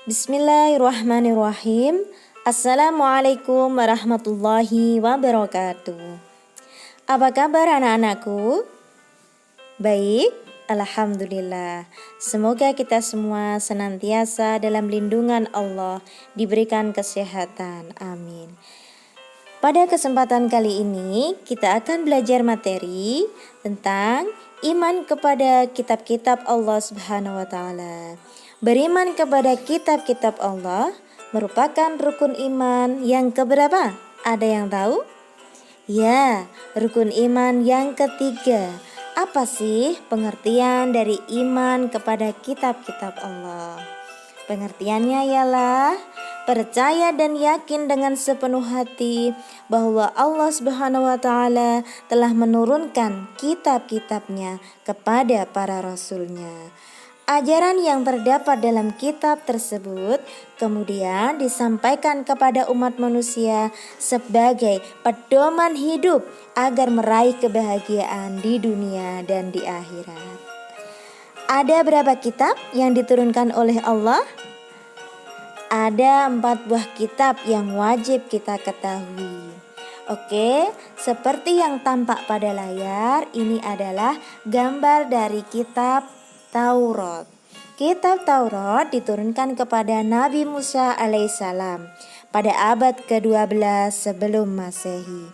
Bismillahirrahmanirrahim. Assalamualaikum warahmatullahi wabarakatuh. Apa kabar anak-anakku? Baik, alhamdulillah. Semoga kita semua senantiasa dalam lindungan Allah, diberikan kesehatan. Amin. Pada kesempatan kali ini kita akan belajar materi tentang iman kepada kitab-kitab Allah Subhanahu wa taala. Beriman kepada kitab-kitab Allah merupakan rukun iman yang keberapa? Ada yang tahu? Ya, rukun iman yang ketiga. Apa sih pengertian dari iman kepada kitab-kitab Allah? Pengertiannya ialah percaya dan yakin dengan sepenuh hati bahwa Allah Subhanahu wa taala telah menurunkan kitab-kitabnya kepada para rasulnya. Ajaran yang terdapat dalam kitab tersebut kemudian disampaikan kepada umat manusia sebagai pedoman hidup agar meraih kebahagiaan di dunia dan di akhirat. Ada berapa kitab yang diturunkan oleh Allah? Ada 4 buah kitab yang wajib kita ketahui. Oke, seperti yang tampak pada layar, ini adalah gambar dari kitab Taurat. Kitab Taurat diturunkan kepada Nabi Musa alaihissalam pada abad ke-12 sebelum Masehi.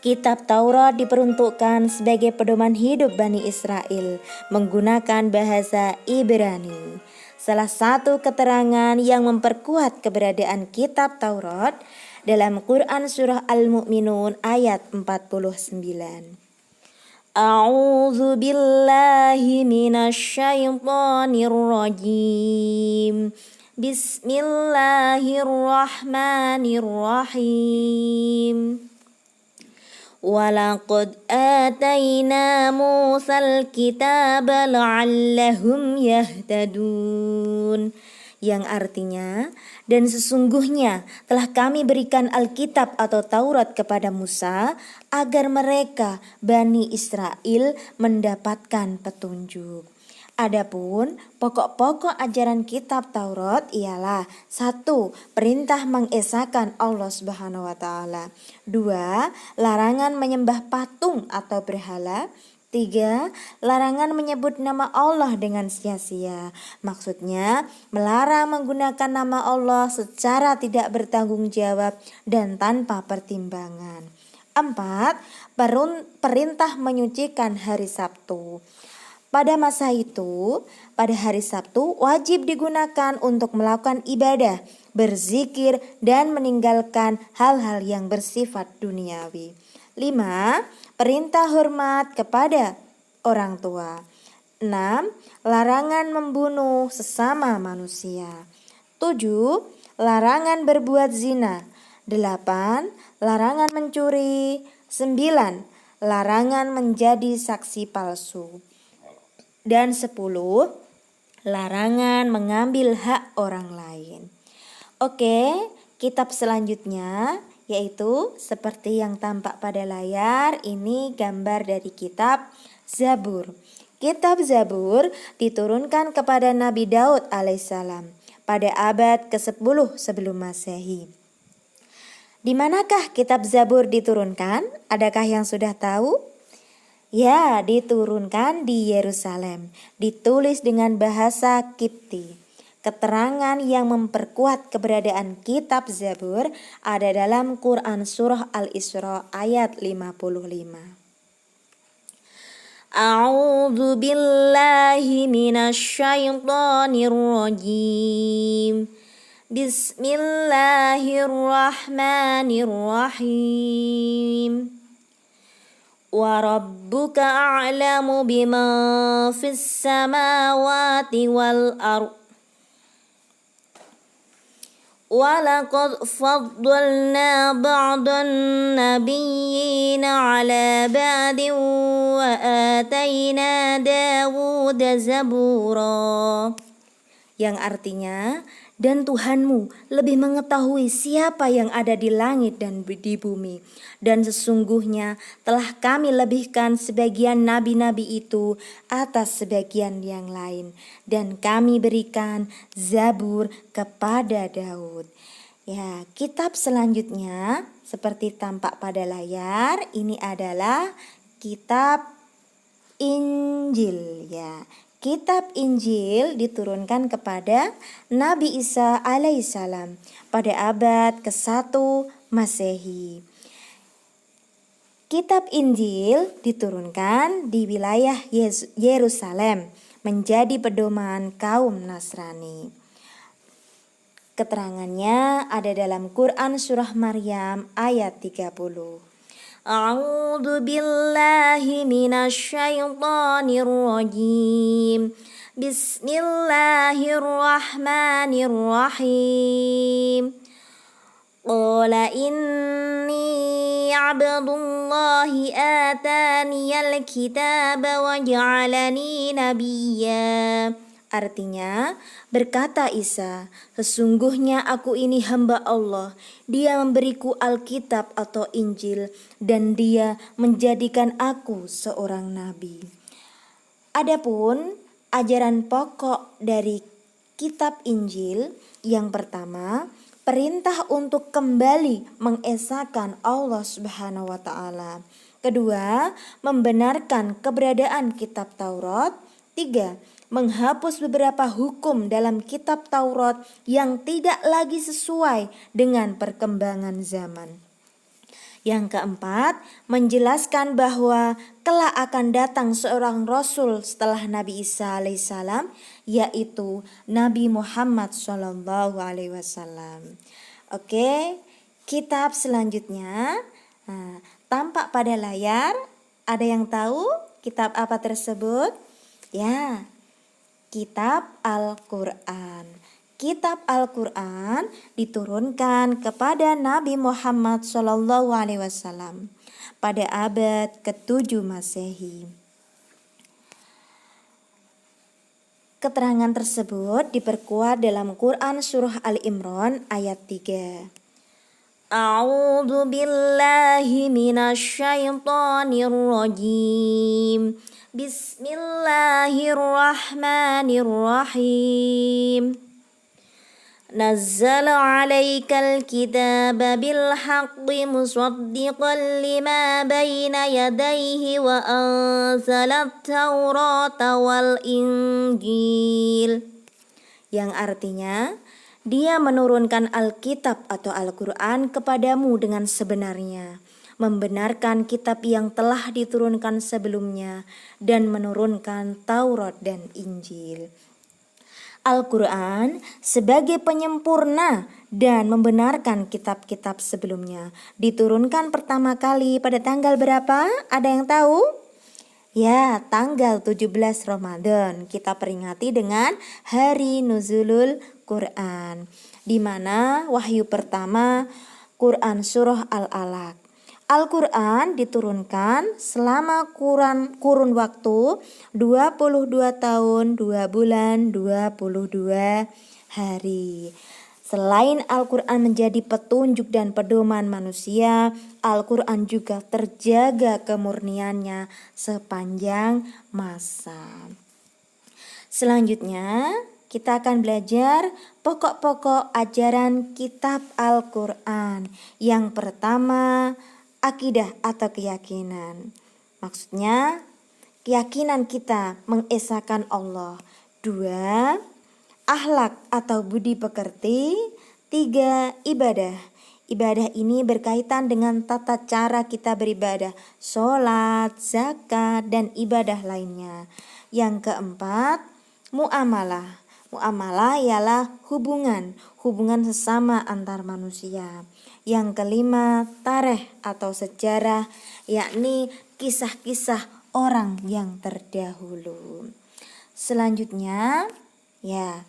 Kitab Taurat diperuntukkan sebagai pedoman hidup Bani Israel menggunakan bahasa Ibrani. Salah satu keterangan yang memperkuat keberadaan kitab Taurat dalam Quran surah Al-Mu'minun ayat 49. A'udzu billahi minasyaitonir rajim. Bismillahirrahmanirrahim. Walaqad atayna Musal kitaba la'allahum yahtadun. Yang artinya, dan sesungguhnya telah kami berikan Alkitab atau Taurat kepada Musa agar mereka Bani Israel mendapatkan petunjuk. Adapun pokok-pokok ajaran kitab Taurat ialah 1. Perintah mengesahkan Allah Subhanahu wa taala. 2. Larangan menyembah patung atau berhala. 3. Larangan menyebut nama Allah dengan sia-sia. Maksudnya melarang menggunakan nama Allah secara tidak bertanggung jawab dan tanpa pertimbangan. 4. Perintah menyucikan hari Sabtu. Pada masa itu, pada hari Sabtu wajib digunakan untuk melakukan ibadah, berzikir, dan meninggalkan hal-hal yang bersifat duniawi. 5. Perintah hormat kepada orang tua. 6. Larangan membunuh sesama manusia. 7. Larangan berbuat zina. 8. Larangan mencuri. 9. Larangan menjadi saksi palsu. Dan 10. Larangan mengambil hak orang lain. Oke, kitab selanjutnya yaitu seperti yang tampak pada layar, ini gambar dari kitab Zabur. Kitab Zabur diturunkan kepada Nabi Daud alaihissalam pada abad ke-10 sebelum Masehi. Di manakah kitab Zabur diturunkan? Adakah yang sudah tahu? Ya, diturunkan di Yerusalem, ditulis dengan bahasa Kipti. Keterangan yang memperkuat keberadaan kitab Zabur ada dalam Quran surah Al-Isra ayat 55. A'udzu billahi minasyaitonir rajim. Bismillahirrahmanirrahim. Wa rabbuka a'lamu bima fis samawati wal ardh. Walaqad faddalna ba'dan nabiyyina ala ba'din wa atayna Dawuda zabura. yang artinya, dan Tuhanmu lebih mengetahui siapa yang ada di langit dan di bumi. Dan sesungguhnya telah kami lebihkan sebagian nabi-nabi itu atas sebagian yang lain. Dan kami berikan Zabur kepada Daud. Ya, kitab selanjutnya seperti tampak pada layar, ini adalah kitab Injil ya. Kitab Injil diturunkan kepada Nabi Isa alaihissalam pada abad ke-1 Masehi. Kitab Injil diturunkan di wilayah Yerusalem menjadi pedoman kaum Nasrani. Keterangannya ada dalam Quran surah Maryam ayat 30. A'udzu billahi minasyaitonir rajim. Bismillahirrahmanirrahim. Qala inni 'abdullahi ataniyal kitaba wa ja'alani nabiyya. Artinya, berkata Isa, sesungguhnya aku ini hamba Allah. Dia memberiku Alkitab atau Injil dan dia menjadikan aku seorang nabi. Adapun ajaran pokok dari kitab Injil yang pertama, perintah untuk kembali mengesahkan Allah Subhanahu wa taala. Kedua, membenarkan keberadaan kitab Taurat. Tiga, menghapus beberapa hukum dalam kitab Taurat yang tidak lagi sesuai dengan perkembangan zaman. Yang keempat, menjelaskan bahwa kelak akan datang seorang Rasul setelah Nabi Isa alaihissalam, yaitu Nabi Muhammad SAW. Oke, kitab selanjutnya tampak pada layar. Ada yang tahu kitab apa tersebut? Ya, kitab Al-Quran. Kitab Al-Quran diturunkan kepada Nabi Muhammad SAW pada abad ke-7 Masehi. Keterangan tersebut diperkuat dalam Quran surah Al-Imran ayat 3. A'udzu billahi minasyaitonir rajim. Bismillahirrahmanirrahim. Nazzala 'alaikal kitaba bil haqqi musaddiqan lima baina yadayhi wa anzalat taurata wal injil. Yang artinya, Dia menurunkan Alkitab atau Al-Quran kepadamu dengan sebenarnya, membenarkan kitab yang telah diturunkan sebelumnya, dan menurunkan Taurat dan Injil. Al-Quran sebagai penyempurna dan membenarkan kitab-kitab sebelumnya. Diturunkan pertama kali pada tanggal berapa? Ada yang tahu? Ya, tanggal 17 Ramadan kita peringati dengan Hari Nuzulul Quran, di mana wahyu pertama Quran surah Al-Alaq. Al-Quran diturunkan selama kurun waktu 22 tahun, 2 bulan, 22 hari. Selain Al-Quran menjadi petunjuk dan pedoman manusia, Al-Quran juga terjaga kemurniannya sepanjang masa. Selanjutnya, kita akan belajar pokok-pokok ajaran kitab Al-Quran. Yang pertama, akidah atau keyakinan. Maksudnya, keyakinan kita mengesahkan Allah. 2, akhlak atau budi pekerti. 3, ibadah. Ibadah ini berkaitan dengan tata cara kita beribadah, sholat, zakat, dan ibadah lainnya. Yang keempat, muamalah. Muamalah ialah hubungan sesama antar manusia. Yang kelima, tarikh atau sejarah, yakni kisah-kisah orang yang terdahulu. Selanjutnya, ya,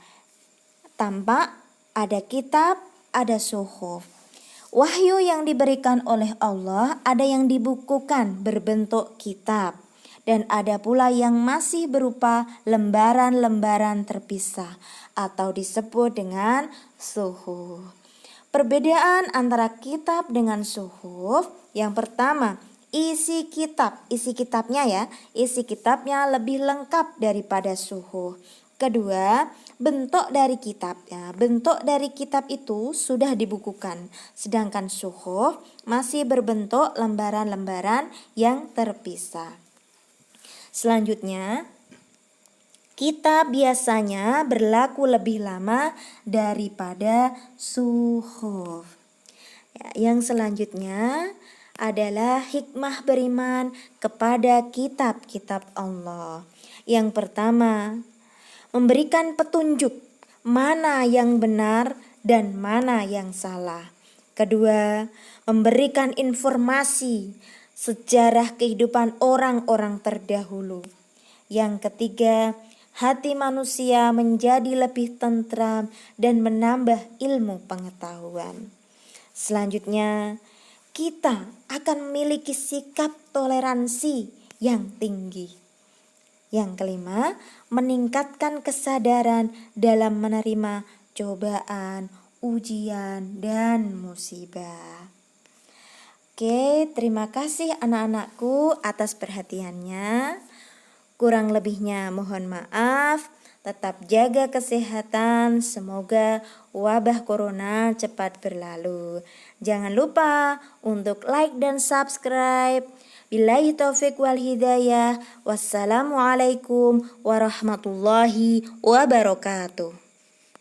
tampak ada kitab, ada suhuf. Wahyu yang diberikan oleh Allah ada yang dibukukan berbentuk kitab dan ada pula yang masih berupa lembaran-lembaran terpisah atau disebut dengan suhuf. Perbedaan antara kitab dengan suhuf, yang pertama, isi kitabnya ya, isi kitabnya lebih lengkap daripada suhuf. Kedua, bentuk dari kitabnya. Bentuk dari kitab itu sudah dibukukan, sedangkan suhuf masih berbentuk lembaran-lembaran yang terpisah. Selanjutnya, kitab biasanya berlaku lebih lama daripada suhuf. Yang selanjutnya adalah hikmah beriman kepada kitab-kitab Allah. Yang pertama, memberikan petunjuk mana yang benar dan mana yang salah. Kedua, memberikan informasi sejarah kehidupan orang-orang terdahulu. Yang ketiga, hati manusia menjadi lebih tentram dan menambah ilmu pengetahuan. Selanjutnya, kita akan memiliki sikap toleransi yang tinggi. Yang kelima, meningkatkan kesadaran dalam menerima cobaan, ujian, dan musibah. Oke, terima kasih anak-anakku atas perhatiannya. Kurang lebihnya mohon maaf. Tetap jaga kesehatan. Semoga wabah corona cepat berlalu. Jangan lupa untuk like dan subscribe. Billahi taufiq wal hidayah. Wassalamualaikum warahmatullahi wabarakatuh.